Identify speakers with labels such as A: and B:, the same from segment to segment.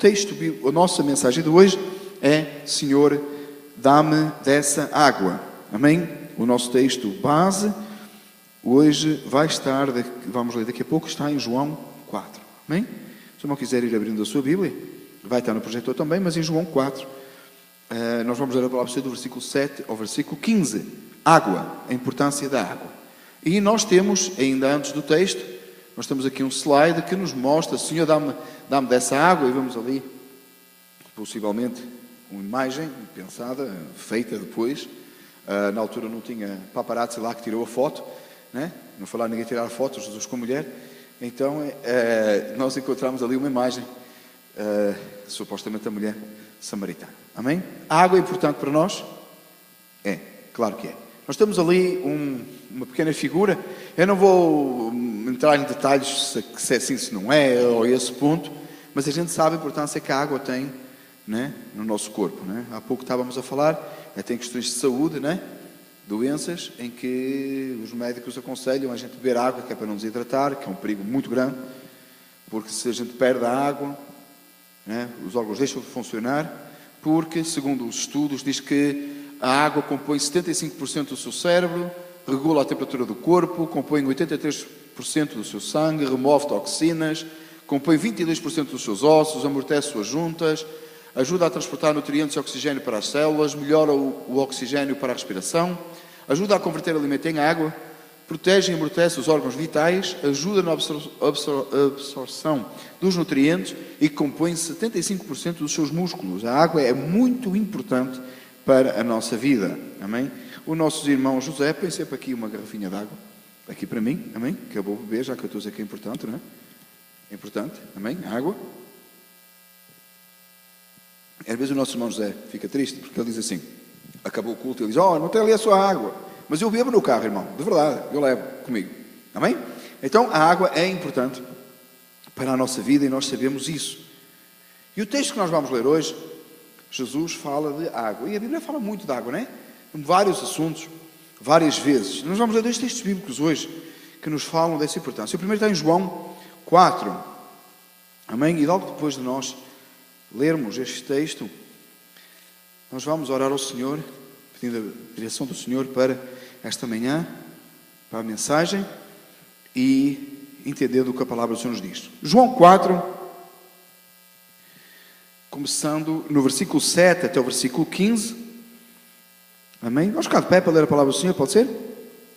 A: texto, a nossa mensagem de hoje é: Senhor, dá-me dessa água. Amém? O nosso texto base hoje vai estar, vamos ler daqui a pouco, está em João 4. Amém? Se não quiser ir abrindo a sua Bíblia, vai estar no projetor também, mas em João 4, nós vamos ler a palavra do Senhor do versículo 7 ao versículo 15. Água, a importância da água. E nós temos, ainda antes do texto, nós temos aqui um slide que nos mostra: Senhor, dá-me dessa água, e vemos ali, possivelmente, uma imagem pensada, feita depois. Na altura não tinha paparazzi lá que tirou a foto, né? Não foi lá ninguém tirar fotos, Jesus com a mulher. Então, nós encontramos ali uma imagem, supostamente da mulher samaritana. Amém? A água é importante para nós? É, claro que é. Nós temos ali uma pequena figura. Eu não vou entrar em detalhes se é assim, se não é, ou esse ponto, mas a gente sabe a importância que a água tem, né, no nosso corpo, né? Há pouco estávamos a falar, tem questões de saúde, né? Doenças em que os médicos aconselham a gente beber água, que é para não desidratar, que é um perigo muito grande, porque se a gente perde a água, né, os órgãos deixam de funcionar, porque, segundo os estudos, diz que a água compõe 75% do seu cérebro, regula a temperatura do corpo, compõe 83% do seu sangue, remove toxinas, compõe 22% dos seus ossos, amortece suas juntas, ajuda a transportar nutrientes e oxigênio para as células, melhora o oxigênio para a respiração, ajuda a converter alimento em água, protege e amortece os órgãos vitais, ajuda na absorção dos nutrientes e compõe 75% dos seus músculos. A água é muito importante para a nossa vida. Amém? O nosso irmão José põe sempre aqui uma garrafinha de água, aqui para mim, amém? Que eu vou beber, já que eu estou a dizer que é importante, não é? É importante, amém? Água. Às vezes o nosso irmão José fica triste, porque ele diz assim, acabou o culto, ele diz: não tem ali a sua água, mas eu bebo no carro, irmão, de verdade, eu levo comigo, amém? Então a água é importante para a nossa vida e nós sabemos isso. E o texto que nós vamos ler hoje, Jesus fala de água, e a Bíblia fala muito de água, não é? Em vários assuntos, várias vezes. Nós vamos ler dois textos bíblicos hoje que nos falam dessa importância. O primeiro está em João 4, amém? E logo depois de nós lermos este texto, nós vamos orar ao Senhor, pedindo a direção do Senhor para esta manhã, para a mensagem, e entendendo o que a palavra do Senhor nos diz. João 4, começando no versículo 7 até o versículo 15. Amém? Vamos ficar de pé para ler a palavra do Senhor, pode ser?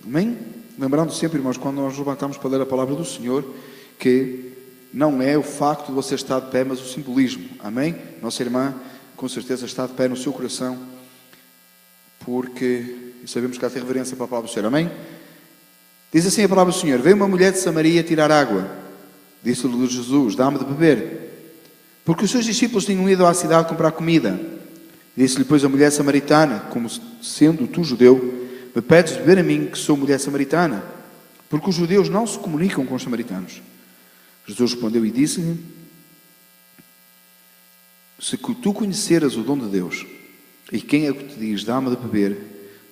A: Amém? Lembrando sempre, irmãos, quando nós levantamos para ler a palavra do Senhor, que não é o facto de você estar de pé, mas o simbolismo. Amém? Nossa irmã, com certeza, está de pé no seu coração, porque sabemos que ela tem reverência para a palavra do Senhor. Amém? Diz assim a palavra do Senhor: veio uma mulher de Samaria tirar água. Disse-lhe Jesus: dá-me de beber. Porque os seus discípulos tinham ido à cidade comprar comida. Disse-lhe, pois, a mulher samaritana: como sendo tu judeu, me pedes de beber a mim, que sou mulher samaritana? Porque os judeus não se comunicam com os samaritanos. Jesus respondeu e disse-lhe: se tu conheceras o dom de Deus, e quem é que te diz, dá-me de beber,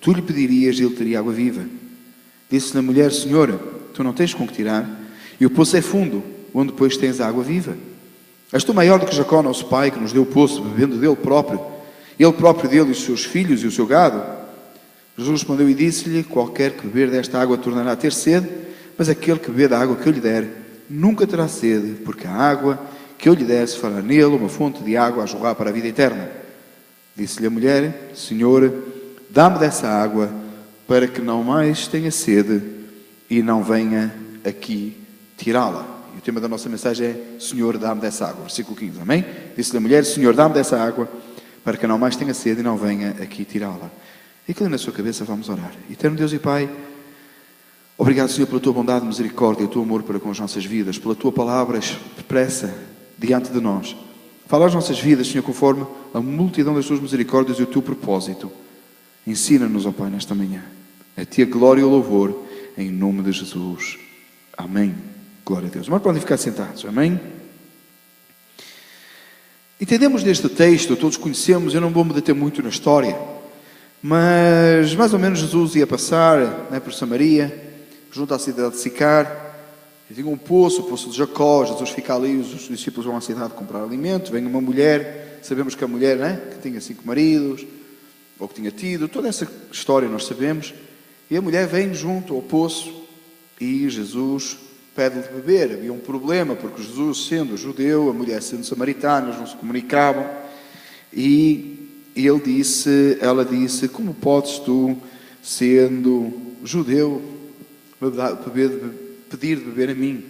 A: tu lhe pedirias e ele teria água viva. Disse-lhe a mulher: Senhora, tu não tens com que tirar, e o poço é fundo, onde depois tens a água viva. És tu maior do que Jacó, nosso pai, que nos deu o poço, bebendo dele próprio, ele próprio dele e os seus filhos e o seu gado? Jesus respondeu e disse-lhe: qualquer que beber desta água tornará a ter sede, mas aquele que beber da água que eu lhe der, nunca terá sede, porque a água que eu lhe der se fará nele uma fonte de água a jorrar para a vida eterna. Disse-lhe a mulher: Senhor, dá-me dessa água, para que não mais tenha sede e não venha aqui tirá-la. E o tema da nossa mensagem é: Senhor, dá-me dessa água. Versículo 15, amém? Disse-lhe a mulher: Senhor, dá-me dessa água, para que não mais tenha sede e não venha aqui tirá-la. E que na sua cabeça vamos orar. Eterno Deus e Pai, obrigado, Senhor, pela tua bondade, misericórdia e o teu amor para com as nossas vidas, pela tua palavra expressa diante de nós. Fala as nossas vidas, Senhor, conforme a multidão das tuas misericórdias e o teu propósito. Ensina-nos, ó Pai, nesta manhã. A ti a glória e o louvor, em nome de Jesus. Amém. Glória a Deus. Mas podem ficar sentados. Amém. Entendemos deste texto, todos conhecemos, eu não vou me deter muito na história, mas mais ou menos Jesus ia passar, né, por Samaria, junto à cidade de Sicar. E tinha um poço, o poço de Jacó. Jesus fica ali, os discípulos vão à cidade comprar alimento. Vem uma mulher, sabemos que a mulher, né, que tinha 5 maridos, ou que tinha tido, toda essa história nós sabemos. E a mulher vem junto ao poço e Jesus pede-lhe de beber. Havia um problema, porque Jesus, sendo judeu, a mulher sendo samaritana, eles não se comunicavam. E ela disse, como podes tu, sendo judeu, pedir de beber a mim,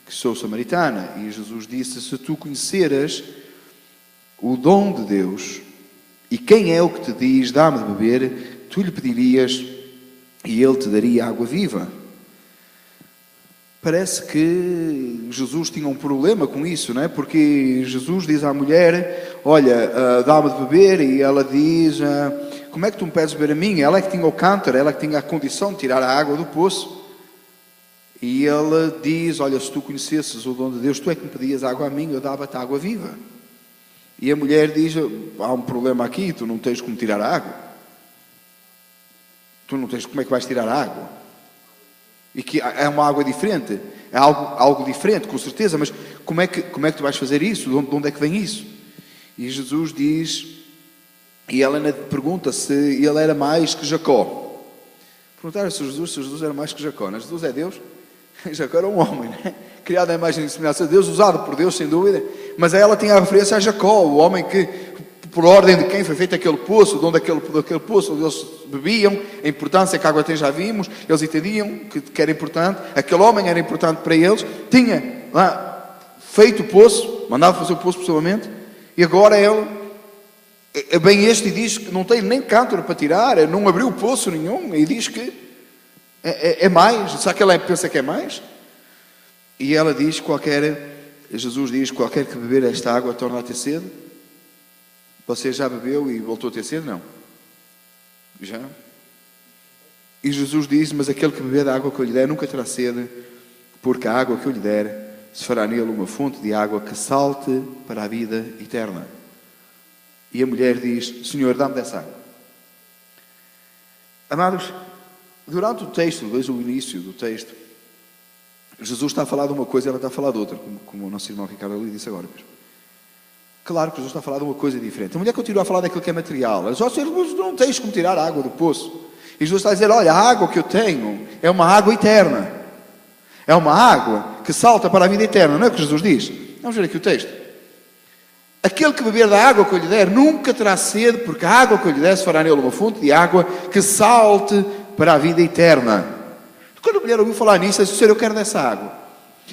A: que sou samaritana? E Jesus disse, se tu conheceras o dom de Deus, e quem é o que te diz, dá-me de beber, tu lhe pedirias, e ele te daria água viva. Parece que Jesus tinha um problema com isso, não é? Porque Jesus diz à mulher, olha, dá-me de beber, e ela diz, como é que tu me pedes beber a mim? Ela é que tinha o cântaro, ela é que tinha a condição de tirar a água do poço. E ele diz, olha, se tu conhecesses o dom de Deus, tu é que me pedias água a mim, eu dava-te água viva. E a mulher diz, há um problema aqui, tu não tens como tirar a água. Tu não tens, como é que vais tirar a água? E que é uma água diferente, é algo diferente, com certeza, mas como é que tu vais fazer isso? De onde é que vem isso? E Jesus diz, e ela pergunta se ele era mais que Jacó. Perguntaram se Jesus era mais que Jacó, não é? Jesus é Deus, Jacó era um homem, né? Criado à imagem e semelhança de Deus, usado por Deus, sem dúvida, mas ela tinha a referência a Jacó, o homem que, por ordem de quem foi feito aquele poço, de onde aquele poço onde eles bebiam, a importância que a água tem já vimos, eles entendiam que era importante, aquele homem era importante para eles, tinha lá feito o poço, mandava fazer o poço pessoalmente, e agora ele, é bem este, e diz que não tem nem cântaro para tirar, não abriu o poço nenhum, e diz que é mais, será que ela pensa que é mais? E ela diz, Jesus diz, qualquer que beber esta água torna a ter sede. Você já bebeu e voltou a ter sede? Não. Já? E Jesus diz, mas aquele que beber da água que eu lhe der nunca terá sede, porque a água que eu lhe der se fará nele uma fonte de água que salte para a vida eterna. E a mulher diz, Senhor, dá-me dessa água. Amados, durante o texto, desde o início do texto, Jesus está a falar de uma coisa e ela está a falar de outra, como o nosso irmão Ricardo ali disse agora mesmo. Claro que Jesus está a falar de uma coisa diferente. A mulher continua a falar daquilo que é material. Ela diz, ó Senhor, não tens como tirar a água do poço. E Jesus está a dizer, olha, a água que eu tenho é uma água eterna. É uma água que salta para a vida eterna. Não é o que Jesus diz? Vamos ver aqui o texto. Aquele que beber da água que eu lhe der nunca terá sede, porque a água que eu lhe der se fará nele uma fonte de água que salte para a vida eterna. Quando a mulher ouviu falar nisso, ela disse, Senhor, eu quero dessa água.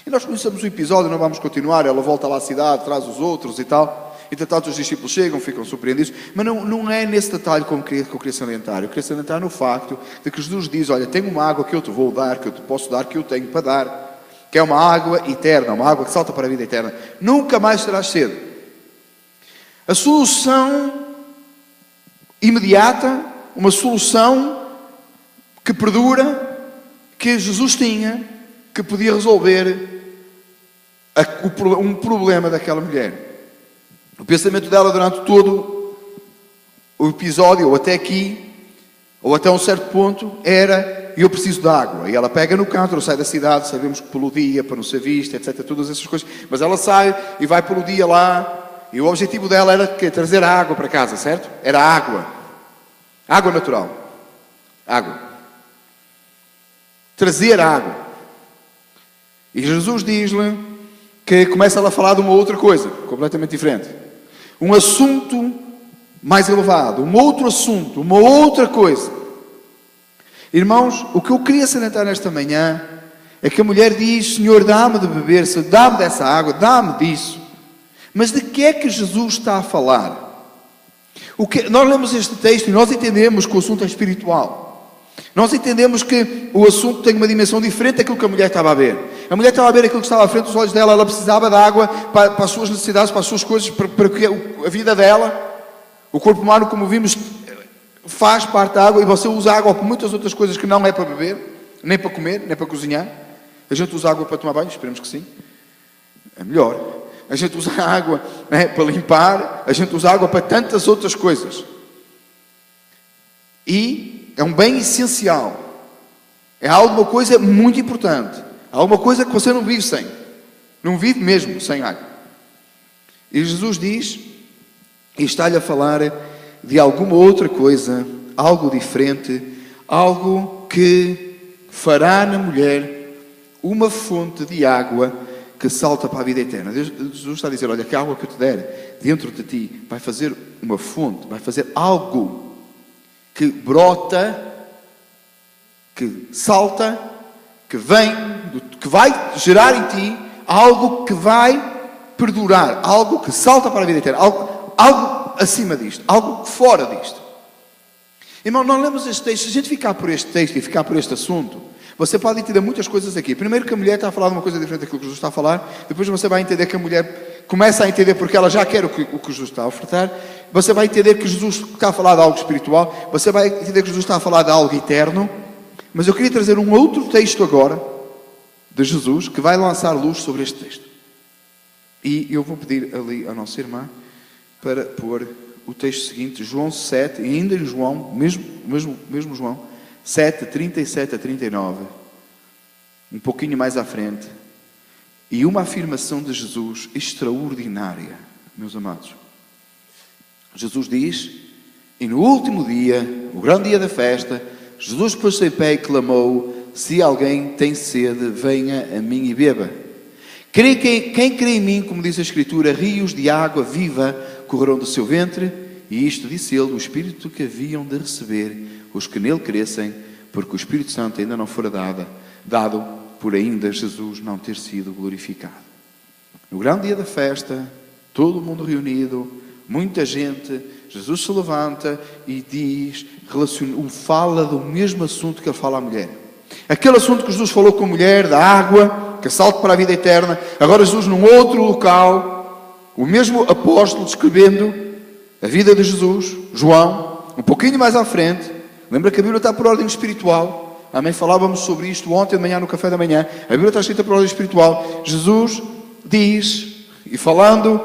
A: E nós conhecemos o episódio, não vamos continuar, ela volta lá à cidade, traz os outros e tal. E tanto os discípulos chegam, ficam surpreendidos. Mas não é nesse detalhe que eu queria salientar. Eu queria salientar no facto de que Jesus diz, olha, tenho uma água que eu te vou dar, que eu te posso dar, que eu tenho para dar. Que é uma água eterna, uma água que salta para a vida eterna. Nunca mais terás sede. A solução imediata, uma solução que perdura, que Jesus tinha, que podia resolver um problema daquela mulher. O pensamento dela durante todo o episódio, ou até aqui, ou até um certo ponto, era, eu preciso de água. E ela pega no cântaro, sai da cidade, sabemos que pelo dia, para não ser vista, etc., todas essas coisas. Mas ela sai e vai pelo dia lá, e o objetivo dela era trazer a água para casa, certo? Era água. Água natural. Água. Trazer água. E Jesus diz-lhe que começa ela a falar de uma outra coisa, completamente diferente. Um assunto mais elevado, um outro assunto, uma outra coisa. Irmãos, o que eu queria salientar nesta manhã é que a mulher diz, Senhor, dá-me de beber, dá-me dessa água, dá-me disso. Mas de que é que Jesus está a falar? Nós lemos este texto e nós entendemos que o assunto é espiritual. Nós entendemos que o assunto tem uma dimensão diferente daquilo que a mulher estava a ver. A mulher estava a ver aquilo que estava à frente dos olhos dela. Ela precisava de água para as suas necessidades, para as suas coisas, para que a vida dela, o corpo humano, como vimos, faz parte da água. E você usa água para muitas outras coisas que não é para beber, nem para comer, nem para cozinhar. A gente usa água para tomar banho, esperemos que sim. É melhor. A gente usa água, né, para limpar. A gente usa água para tantas outras coisas. E é um bem essencial. É uma coisa muito importante. Há uma coisa que você não vive sem. Não vive mesmo sem água. E Jesus diz, e está-lhe a falar de alguma outra coisa, algo diferente, algo que fará na mulher uma fonte de água que salta para a vida eterna. Jesus está a dizer, olha, que a água que eu te der dentro de ti vai fazer uma fonte, vai fazer algo que brota, que salta, que vem, que vai gerar em ti algo que vai perdurar, algo que salta para a vida eterna, algo acima disto, algo fora disto. Irmão, nós lemos este texto, se a gente ficar por este texto e ficar por este assunto, você pode entender muitas coisas aqui. Primeiro que a mulher está a falar de uma coisa diferente daquilo que Jesus está a falar, depois você vai entender que a mulher começa a entender porque ela já quer o que Jesus está a ofertar, você vai entender que Jesus está a falar de algo espiritual, você vai entender que Jesus está a falar de algo eterno, mas eu queria trazer um outro texto agora, de Jesus, que vai lançar luz sobre este texto. E eu vou pedir ali à nossa irmã para pôr o texto seguinte, João 7, e ainda em João, mesmo João, 7, 37 a 39, um pouquinho mais à frente, e uma afirmação de Jesus extraordinária, meus amados. Jesus diz, e no último dia, o grande dia da festa, Jesus pôs-se em pé e clamou, se alguém tem sede, venha a mim e beba. Quem crê em mim, como diz a Escritura, rios de água viva correrão do seu ventre, e isto disse ele, o Espírito que haviam de receber os que nele crescem, porque o Espírito Santo ainda não fora dado, por ainda Jesus não ter sido glorificado. No grande dia da festa, todo o mundo reunido, muita gente, Jesus se levanta e diz, fala do mesmo assunto que ele fala à mulher. Aquele assunto que Jesus falou com a mulher, da água, que salta para a vida eterna, agora Jesus num outro local, o mesmo apóstolo descrevendo a vida de Jesus, João, um pouquinho mais à frente. Lembra que a Bíblia está por ordem espiritual. Amém? Falávamos sobre isto ontem de manhã no café da manhã. A Bíblia está escrita por ordem espiritual. Jesus diz, e falando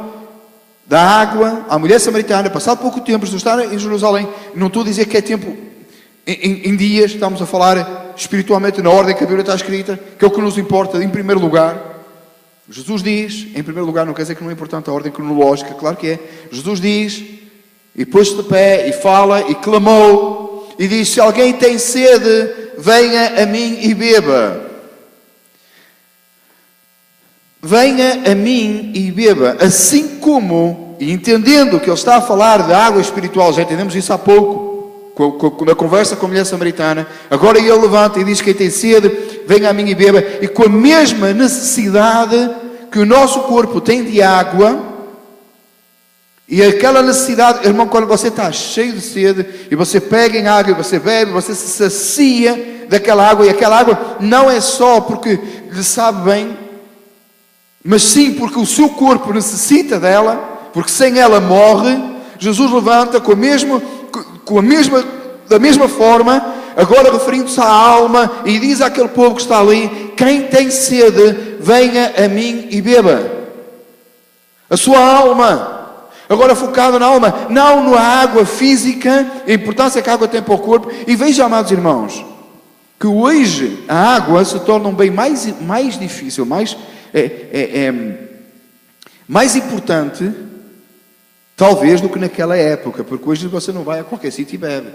A: da água, à mulher samaritana, passado pouco tempo, Jesus está em Jerusalém. Não estou a dizer que é tempo em dias, estamos a falar espiritualmente na ordem que a Bíblia está escrita, que é o que nos importa em primeiro lugar. Jesus diz, em primeiro lugar, não quer dizer que não é importante a ordem cronológica, claro que é. Jesus diz, e pôs-se de pé, e fala, e clamou, e diz, se alguém tem sede, venha a mim e beba. Venha a mim e beba. Assim como, e entendendo que ele está a falar de água espiritual, já entendemos isso há pouco, na conversa com a mulher samaritana, agora ele levanta e diz, quem tem sede, venha a mim e beba, e com a mesma necessidade que o nosso corpo tem de água, e aquela necessidade, irmão, quando você está cheio de sede, e você pega em água, e você bebe, você se sacia daquela água, e aquela água não é só porque lhe sabe bem, mas sim porque o seu corpo necessita dela, porque sem ela morre. Jesus levanta da mesma forma, agora referindo-se à alma, e diz àquele povo que está ali, quem tem sede, venha a mim e beba. A sua alma, agora focada na alma, não na água física, a importância que a água tem para o corpo. E veja, amados irmãos, que hoje a água se torna um bem mais difícil, mais importante, talvez, do que naquela época, porque hoje você não vai a qualquer sítio e bebe.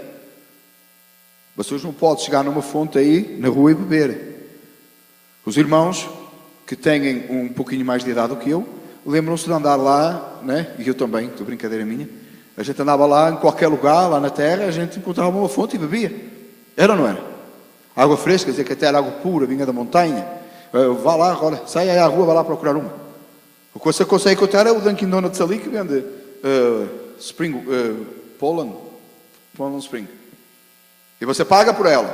A: Você hoje não pode chegar numa fonte aí na rua e beber. Os irmãos que têm um pouquinho mais de idade do que eu, lembram-se de andar lá, né? E eu também, estou brincadeira minha, a gente andava lá em qualquer lugar, lá na terra, a gente encontrava uma fonte e bebia. Era ou não era? Água fresca, quer dizer que até era água pura, vinha da montanha. Vá lá agora, sai aí à rua, vai lá procurar uma. O que você consegue encontrar é o Dunkin' Donuts ali, que vende Poland Spring. E você paga por ela.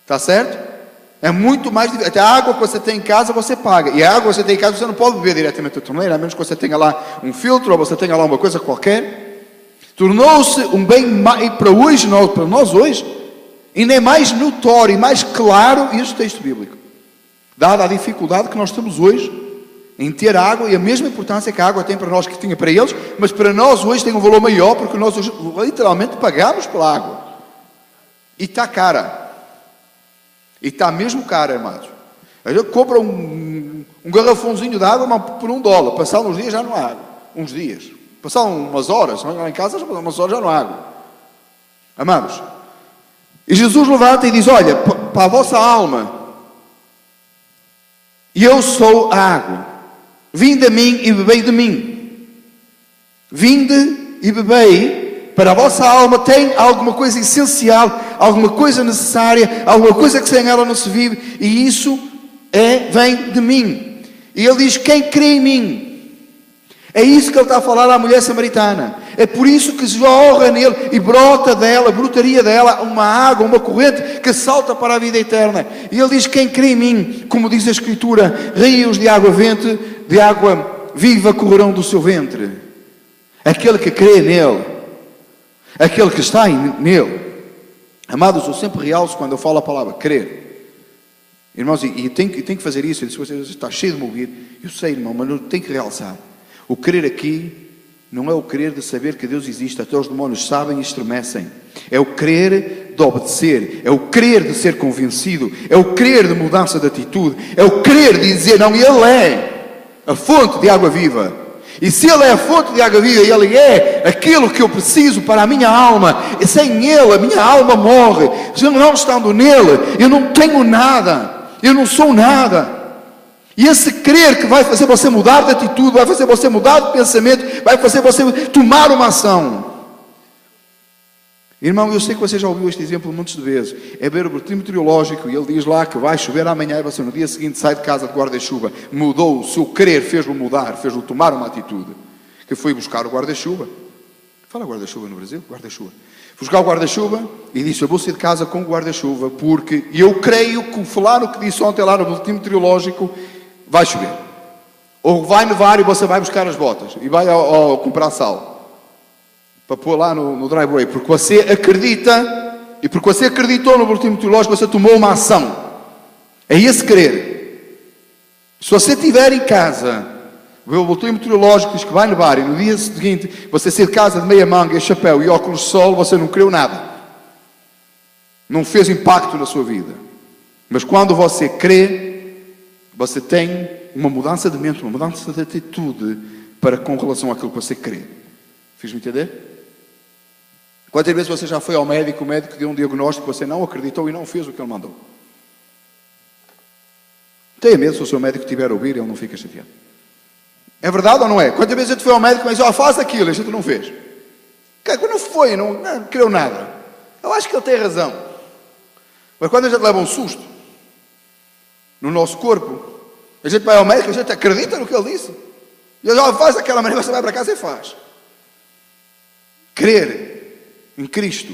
A: Está certo? É muito mais difícil. Até a água que você tem em casa, você paga. E a água que você tem em casa, você não pode beber diretamente da torneira, a menos que você tenha lá um filtro, ou você tenha lá uma coisa qualquer. Tornou-se um bem mais, para nós hoje, ainda é mais notório e mais claro este texto bíblico. Dada a dificuldade que nós temos hoje em ter água, e a mesma importância que a água tem para nós que tinha para eles, mas para nós hoje tem um valor maior, porque nós hoje literalmente pagamos pela água. E está cara. E está mesmo cara, amados. A gente compra um garrafãozinho de água por $1. Passado uns dias já não há água. Uns dias. Passado umas horas, lá em casa, umas horas já não há água. Amados, e Jesus levanta e diz, olha, para a vossa alma, eu sou a água. Vinde a mim e bebei de mim. Vinde e bebei. Para a vossa alma tem alguma coisa essencial, alguma coisa necessária, alguma coisa que sem ela não se vive, e isso vem de mim. E ele diz, quem crê em mim? É isso que ele está a falar à mulher samaritana. É por isso que jorra nele e brotaria dela uma água, uma corrente que salta para a vida eterna. E ele diz, quem crê em mim, como diz a Escritura, rios de água de água viva correrão do seu ventre. Aquele que crê nele, aquele que está nele. Amados, eu sempre realço quando eu falo a palavra crer. Irmãos, e tem que fazer isso. Se você está cheio de me ouvir, eu sei, irmão, mas eu tenho que realçar. O crer aqui não é o crer de saber que Deus existe, até os demónios sabem e estremecem. É o crer de obedecer, é o crer de ser convencido, é o crer de mudança de atitude, é o crer de dizer, não, Ele é a fonte de água viva. E se Ele é a fonte de água viva, Ele é aquilo que eu preciso para a minha alma, e sem Ele a minha alma morre. Se eu não estando nele, eu não tenho nada, eu não sou nada. E esse crer que vai fazer você mudar de atitude, vai fazer você mudar de pensamento, vai fazer você tomar uma ação. Irmão, eu sei que você já ouviu este exemplo muitas vezes. É ver o boletim meteorológico e ele diz lá que vai chover amanhã e você no dia seguinte sai de casa de guarda-chuva. Mudou o seu querer, fez-lo mudar, fez-lo tomar uma atitude. Que foi buscar o guarda-chuva. Fala guarda-chuva no Brasil? Guarda-chuva. Fui buscar o guarda-chuva e disse, eu vou sair de casa com o guarda-chuva porque eu creio que o fulano que disse ontem lá no boletim meteorológico vai chover. Ou vai nevar e você vai buscar as botas e vai comprar sal para pôr lá no driveway, porque você acredita, e porque você acreditou no boletim meteorológico, você tomou uma ação. É esse crer. Se você estiver em casa, vê o boletim meteorológico diz que vai nevar, e no dia seguinte você sair de casa de meia manga, chapéu e óculos de sol, você não creu nada. Não fez impacto na sua vida. Mas quando você crê, você tem uma mudança de mente, uma mudança de atitude com relação àquilo que você crê. Fiz-me entender? Quantas vezes você já foi ao médico, o médico deu um diagnóstico, você não acreditou e não fez o que ele mandou? Tenha medo se o seu médico estiver a ouvir, ele não fica chateado. É verdade ou não é? Quantas vezes a gente foi ao médico e disse, faz aquilo, e a gente não fez? Quando não foi, não creu nada. Eu acho que ele tem razão. Mas quando a gente leva um susto no nosso corpo, a gente vai ao médico, a gente acredita no que ele disse. E ele faz daquela maneira, você vai para casa e faz. Crer em Cristo.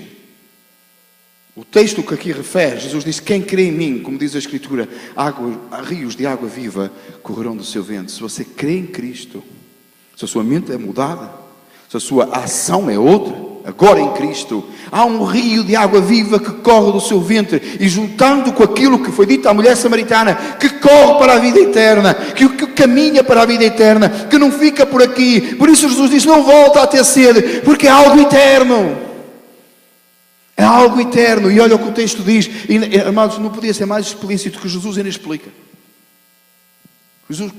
A: O texto que aqui refere, Jesus diz, quem crê em mim, como diz a Escritura, rios de água viva correrão do seu ventre. Se você crê em Cristo, se a sua mente é mudada, se a sua ação é outra, agora em Cristo, há um rio de água viva que corre do seu ventre, e juntando com aquilo que foi dito à mulher samaritana, que corre para a vida eterna, que caminha para a vida eterna, que não fica por aqui. Por isso Jesus diz, não volta a ter sede, porque é algo eterno. É algo eterno. E olha o que o texto diz, e, amados, não podia ser mais explícito que Jesus ainda explica.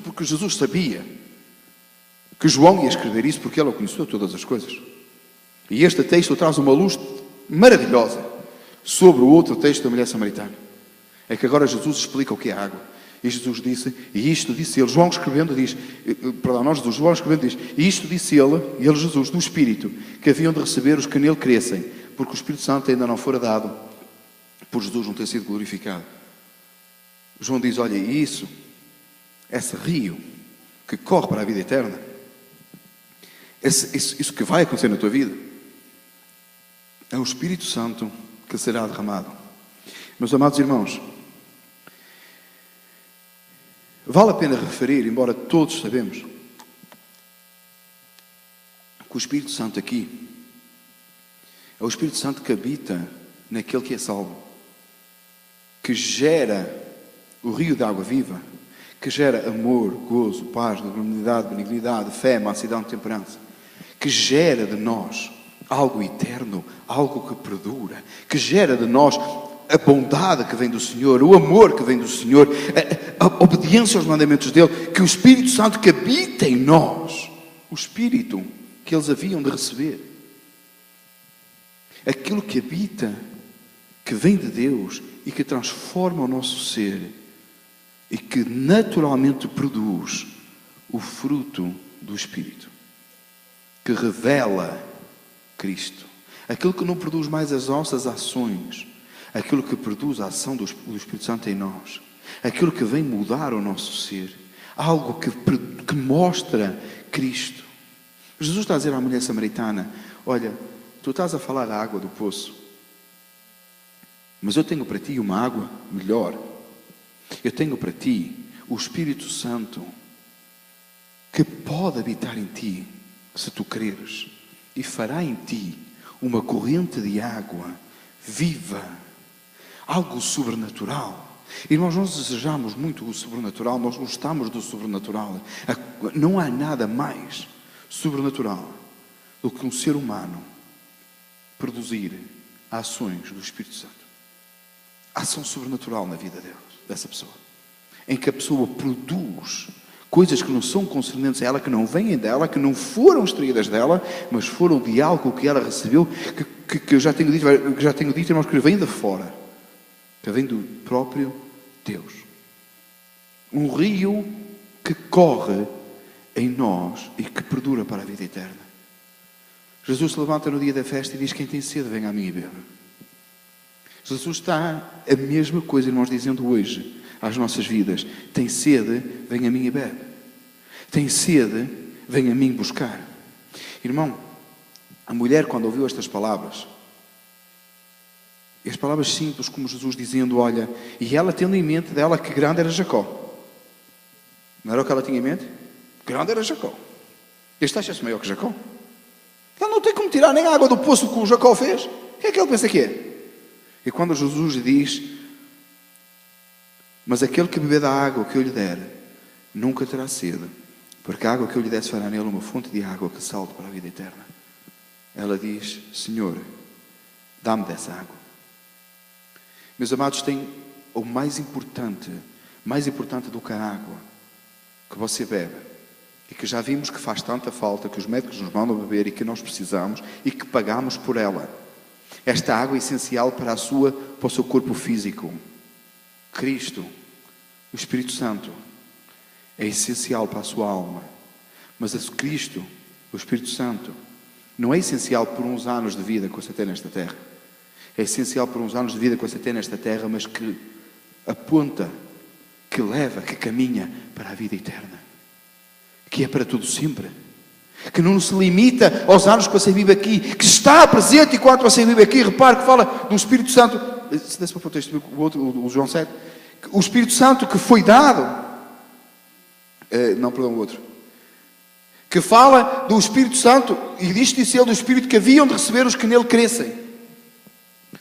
A: Porque Jesus sabia que João ia escrever isso, porque ele conheceu todas as coisas. E este texto traz uma luz maravilhosa sobre o outro texto da mulher samaritana. É que agora Jesus explica o que é água. E Jesus disse, e isto disse ele, João escrevendo diz, João escrevendo diz, e isto disse ele, Jesus, do Espírito, que haviam de receber os que nele crescem, porque o Espírito Santo ainda não fora dado, por Jesus não ter sido glorificado. João diz, olha, isso, esse rio que corre para a vida eterna, isso que vai acontecer na tua vida, é o Espírito Santo que será derramado. Meus amados irmãos, vale a pena referir, embora todos sabemos, que o Espírito Santo aqui é o Espírito Santo que habita naquele que é salvo, que gera o rio de água viva, que gera amor, gozo, paz, longanimidade, benignidade, fé, mansidão, temperança, que gera de nós algo eterno, algo que perdura, que gera de nós a bondade que vem do Senhor, o amor que vem do Senhor, a obediência aos mandamentos dele, que o Espírito Santo que habita em nós, o Espírito que eles haviam de receber, aquilo que habita, que vem de Deus e que transforma o nosso ser e que naturalmente produz o fruto do Espírito, que revela Cristo. Aquilo que não produz mais as nossas ações, aquilo que produz a ação do Espírito Santo em nós, aquilo que vem mudar o nosso ser, algo que mostra Cristo. Jesus está a dizer à mulher samaritana: olha, tu estás a falar da água do poço, mas eu tenho para ti uma água melhor. Eu tenho para ti o Espírito Santo, que pode habitar em ti, se tu creres, e fará em ti uma corrente de água viva, algo sobrenatural. E nós desejamos muito o sobrenatural, nós gostamos do sobrenatural. Não há nada mais sobrenatural do que um ser humano produzir ações do Espírito Santo. Ação sobrenatural na vida dessa pessoa, em que a pessoa produz coisas que não são concernentes a ela, que não vêm dela, que não foram extraídas dela, mas foram de algo que ela recebeu, que eu já tenho dito, irmãos, que vem de fora, que vem do próprio Deus. Um rio que corre em nós e que perdura para a vida eterna. Jesus se levanta no dia da festa e diz: quem tem sede, venha a mim e beba. Jesus está a mesma coisa, irmãos, dizendo hoje às nossas vidas: tem sede, vem a mim e bebe. Tem sede, vem a mim buscar. Irmão, a mulher, quando ouviu estas palavras, e as palavras simples, como Jesus dizendo: olha, e ela tendo em mente dela que grande era Jacó. Não era o que ela tinha em mente? Grande era Jacó. Este acha-se maior que Jacó. Ela não tem como tirar nem a água do poço que o Jacó fez. O que é que ele pensa que é? E quando Jesus diz: mas aquele que beber da água que eu lhe der, nunca terá sede, porque a água que eu lhe der fará nele uma fonte de água que salte para a vida eterna. Ela diz: Senhor, dá-me dessa água. Meus amados, tem o mais importante do que a água que você bebe, e que já vimos que faz tanta falta, que os médicos nos mandam beber e que nós precisamos e que pagamos por ela. Esta água é essencial para o seu corpo físico. Cristo, o Espírito Santo, é essencial para a sua alma. Mas Cristo, o Espírito Santo, não é essencial por uns anos de vida que você tem nesta terra. É essencial por uns anos de vida que você tem nesta terra, mas que aponta, que leva, que caminha para a vida eterna. Que é para tudo sempre. Que não se limita aos anos que você vive aqui, que está presente enquanto você vive aqui. Repare que fala do Espírito Santo. Se desse para o texto, o João 7. O Espírito Santo que foi dado. O outro. Que fala do Espírito Santo, e disse ele do Espírito que haviam de receber os que nele crescem.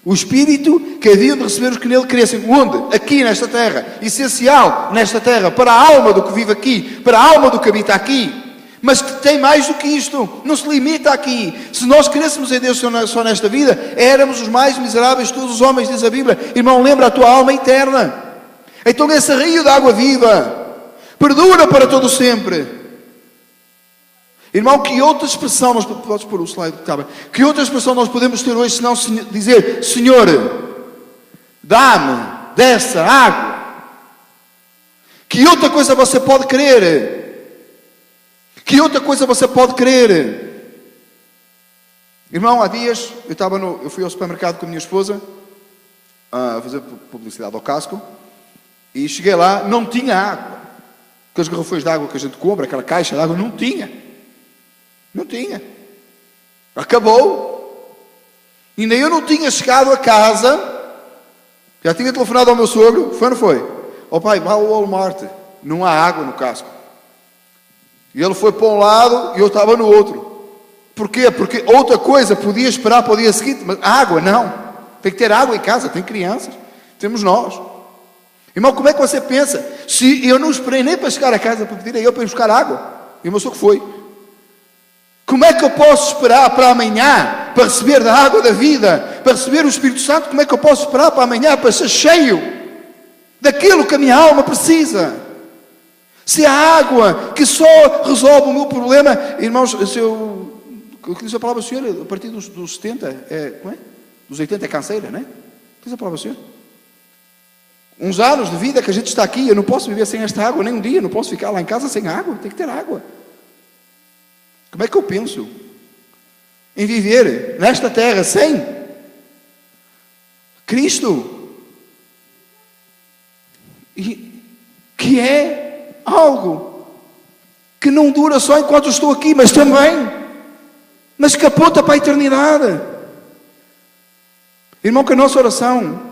A: O Espírito que haviam de receber os que nele crescem. Onde? Aqui nesta terra. Essencial nesta terra. Para a alma do que vive aqui. Para a alma do que habita aqui. Mas que tem mais do que isto. Não se limita aqui. Se nós crescêssemos em Deus só nesta vida, éramos os mais miseráveis de todos os homens, diz a Bíblia. Irmão, lembra a tua alma eterna. Então esse rio de água viva perdura para todo sempre. Irmão, que outra expressão nós podes pôr o slide que estava. Que outra expressão nós podemos ter hoje, senão dizer: Senhor, dá-me dessa água. Que outra coisa você pode querer? Que outra coisa você pode querer? Irmão, há dias eu fui ao supermercado com a minha esposa a fazer publicidade ao casco, e cheguei lá, não tinha água. Aqueles garrafões de água que a gente compra, aquela caixa de água, não tinha. Não tinha. Acabou. E nem eu não tinha chegado a casa, já tinha telefonado ao meu sogro. Foi ou não foi? Ó pai, vá ao Walmart, não há água no casco. E ele foi para um lado e eu estava no outro. Porquê? Porque outra coisa podia esperar para o dia seguinte, mas água não. Tem que ter água em casa, tem crianças, temos nós. Irmão, como é que você pensa? Se eu não esperei nem para chegar a casa para pedir a ele para ir buscar água, e o meu sogro foi. Como é que eu posso esperar para amanhã, para receber da água da vida, para receber o Espírito Santo, como é que eu posso esperar para amanhã para ser cheio daquilo que a minha alma precisa? Se a água que só resolve o meu problema, irmãos, o que diz a palavra do Senhor, a partir dos 70, como é? Dos 80 é canseira, não é? O que diz a palavra do Senhor? Uns anos de vida que a gente está aqui, eu não posso viver sem esta água, nem um dia, não posso ficar lá em casa sem água, tem que ter água. Como é que eu penso em viver nesta terra sem Cristo? E que é algo que não dura só enquanto eu estou aqui, mas que aponta para a eternidade. Irmão, que a nossa oração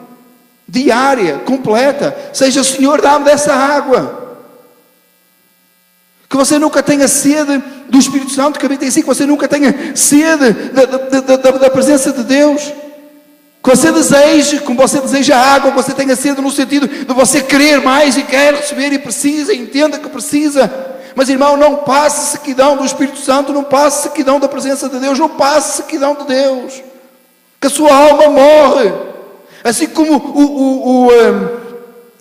A: diária, completa, seja: Senhor, dá-me dessa água. Que você nunca tenha sede do Espírito Santo que habita em si, que você nunca tenha sede da presença de Deus. Que você deseje, como você deseja a água, que você tenha sede no sentido de você querer mais e quer receber e precisa, e entenda que precisa. Mas, irmão, não passe sequidão do Espírito Santo, não passe sequidão da presença de Deus, não passe sequidão de Deus. Que a sua alma morre. Assim como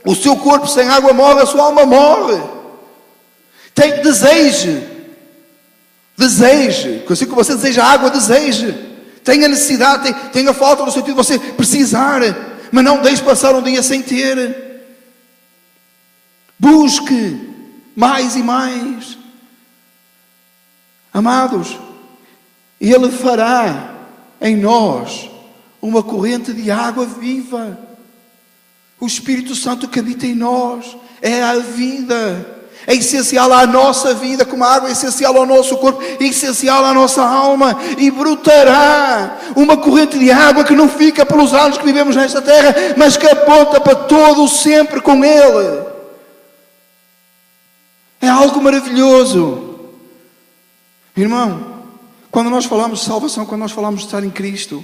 A: o seu corpo sem água morre, a sua alma morre. Deseje. Assim como você deseja água, deseje. Tenha necessidade, tenha falta no sentido de você precisar, mas não deixe passar um dia sem ter. Busque mais e mais. Amados, Ele fará em nós uma corrente de água viva. O Espírito Santo que habita em nós é a vida. É essencial à nossa vida, como a água é essencial ao nosso corpo, é essencial à nossa alma. E brotará uma corrente de água que não fica pelos anos que vivemos nesta terra, mas que aponta para todo o sempre com Ele. É algo maravilhoso. Irmão, quando nós falamos de salvação, quando nós falamos de estar em Cristo,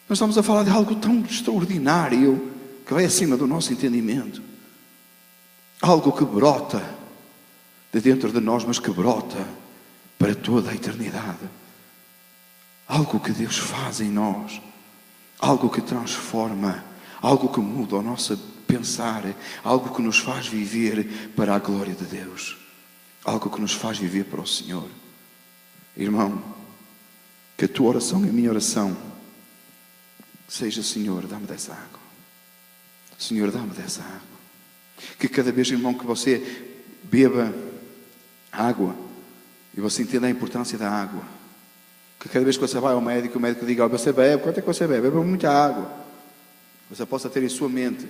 A: nós estamos a falar de algo tão extraordinário que vai acima do nosso entendimento. Algo que brota de dentro de nós, mas que brota para toda a eternidade. Algo que Deus faz em nós. Algo que transforma. Algo que muda o nosso pensar. Algo que nos faz viver para a glória de Deus. Algo que nos faz viver para o Senhor. Irmão, que a tua oração e a minha oração seja: Senhor, dá-me dessa água. Senhor, dá-me dessa água. Que cada vez, irmão, que você beba água e você entenda a importância da água. Que cada vez que você vai ao médico, o médico diga: você bebe, quanto é que você bebe? Bebe muita água. Você possa ter em sua mente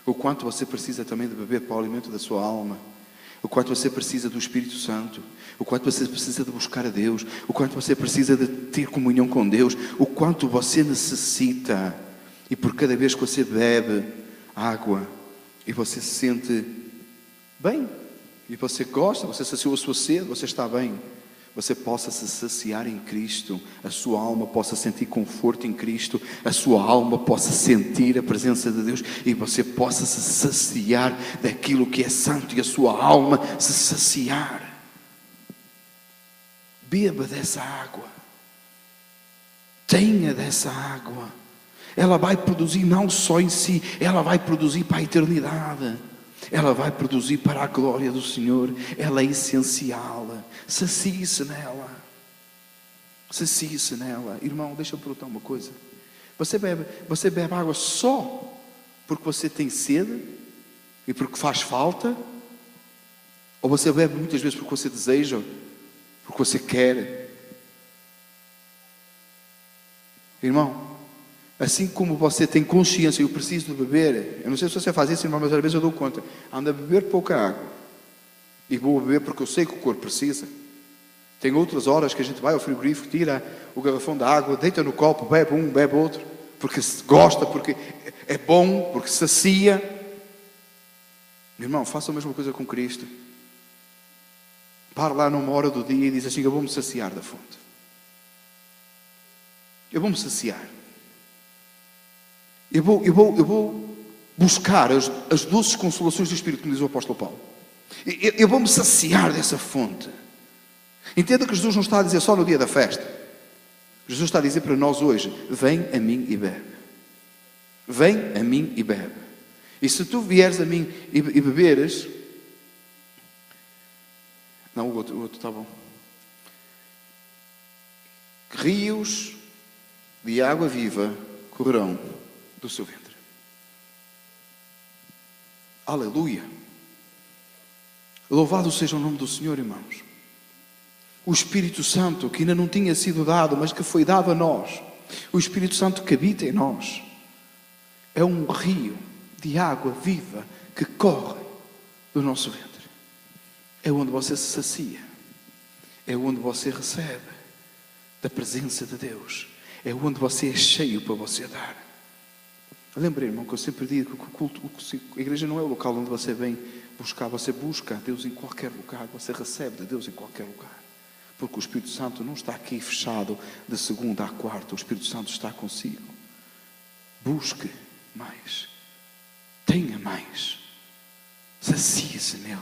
A: o quanto você precisa também de beber para o alimento da sua alma. O quanto você precisa do Espírito Santo. O quanto você precisa de buscar a Deus. O quanto você precisa de ter comunhão com Deus. O quanto você necessita. E por cada vez que você bebe água e você se sente bem, e você gosta, você saciou a sua sede, você está bem, você possa se saciar em Cristo, a sua alma possa sentir conforto em Cristo, a sua alma possa sentir a presença de Deus e você possa se saciar daquilo que é santo e a sua alma se saciar. Beba dessa água, tenha dessa água. Ela vai produzir não só em si, ela vai produzir para a eternidade. Ela vai produzir para a glória do Senhor. Ela é essencial. Sacie-se nela. Sacie-se nela. Irmão, deixa eu perguntar uma coisa. Você bebe água só porque você tem sede e porque faz falta? Ou você bebe muitas vezes porque você deseja, porque você quer? Irmão, assim como você tem consciência, eu preciso de beber. Eu não sei se você faz isso, irmão, mas às vezes eu dou conta. Ando a beber pouca água. E vou beber porque eu sei que o corpo precisa. Tem outras horas que a gente vai ao frigorífico, tira o garrafão da água, deita no copo, bebe um, bebe outro. Porque gosta, porque é bom, porque sacia. Meu irmão, faça a mesma coisa com Cristo. Para lá numa hora do dia e diz assim: eu vou-me saciar da fonte. Eu vou-me saciar. Eu vou buscar as doces consolações do Espírito, como diz o apóstolo Paulo. Eu vou-me saciar dessa fonte. Entenda que Jesus não está a dizer só no dia da festa. Jesus está a dizer para nós hoje: vem a mim e bebe. Vem a mim e bebe. E se tu vieres a mim e beberes... Não, o outro está bom. Rios de água viva correrão do seu ventre. Aleluia! Louvado seja o nome do Senhor, irmãos. O Espírito Santo, que ainda não tinha sido dado, mas que foi dado a nós. O Espírito Santo que habita em nós. É um rio de água viva que corre do nosso ventre. É onde você se sacia. É onde você recebe da presença de Deus. É onde você é cheio para você dar. Lembrei, irmão, que eu sempre digo que o culto, a igreja não é o local onde você vem buscar. Você busca a Deus em qualquer lugar. Você recebe de Deus em qualquer lugar. Porque o Espírito Santo não está aqui fechado de segunda à quarta. O Espírito Santo está consigo. Busque mais. Tenha mais. Sacie-se nele.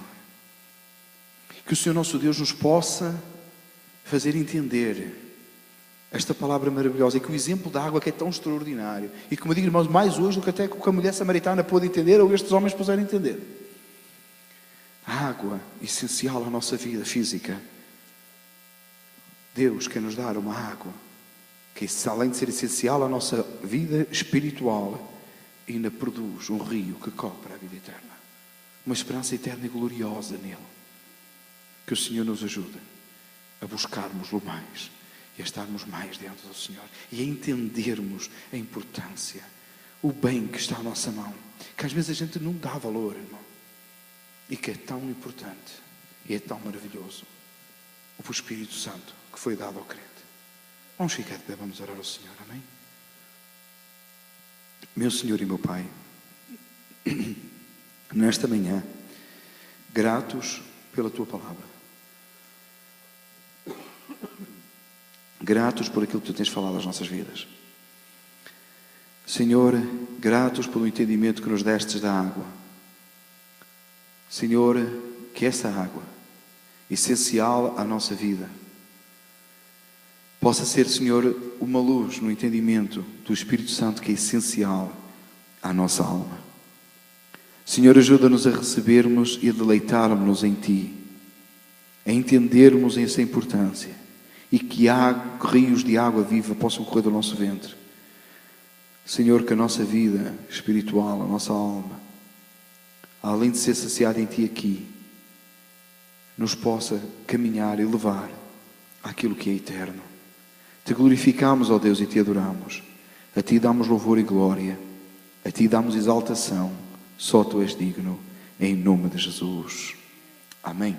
A: Que o Senhor nosso Deus nos possa fazer entender esta palavra maravilhosa. E que o exemplo da água que é tão extraordinário. E que me digo, irmãos, mais hoje do que até que a mulher samaritana pôde entender ou estes homens puderam entender. A água essencial à nossa vida física. Deus quer nos dar uma água que, além de ser essencial à nossa vida espiritual, ainda produz um rio que corre para a vida eterna. Uma esperança eterna e gloriosa nele. Que o Senhor nos ajude a buscarmos-lo mais e a estarmos mais dentro do Senhor e a entendermos a importância, o bem que está à nossa mão, que às vezes a gente não dá valor, irmão, e que é tão importante e é tão maravilhoso. O Espírito Santo que foi dado ao crente. Vamos ficar de pé, vamos orar ao Senhor, amém? Meu Senhor e meu Pai, nesta manhã, gratos pela Tua palavra, gratos por aquilo que Tu tens falado às nossas vidas. Senhor, gratos pelo entendimento que nos destes da água. Senhor, que essa água, essencial à nossa vida, possa ser, Senhor, uma luz no entendimento do Espírito Santo que é essencial à nossa alma. Senhor, ajuda-nos a recebermos e a deleitarmos-nos em Ti, a entendermos essa importância e que rios de água viva possam correr do nosso ventre. Senhor, que a nossa vida espiritual, a nossa alma, além de ser saciada em Ti aqui, nos possa caminhar e levar àquilo que é eterno. Te glorificamos, ó Deus, e Te adoramos. A Ti damos louvor e glória. A Ti damos exaltação. Só Tu és digno. Em nome de Jesus. Amém.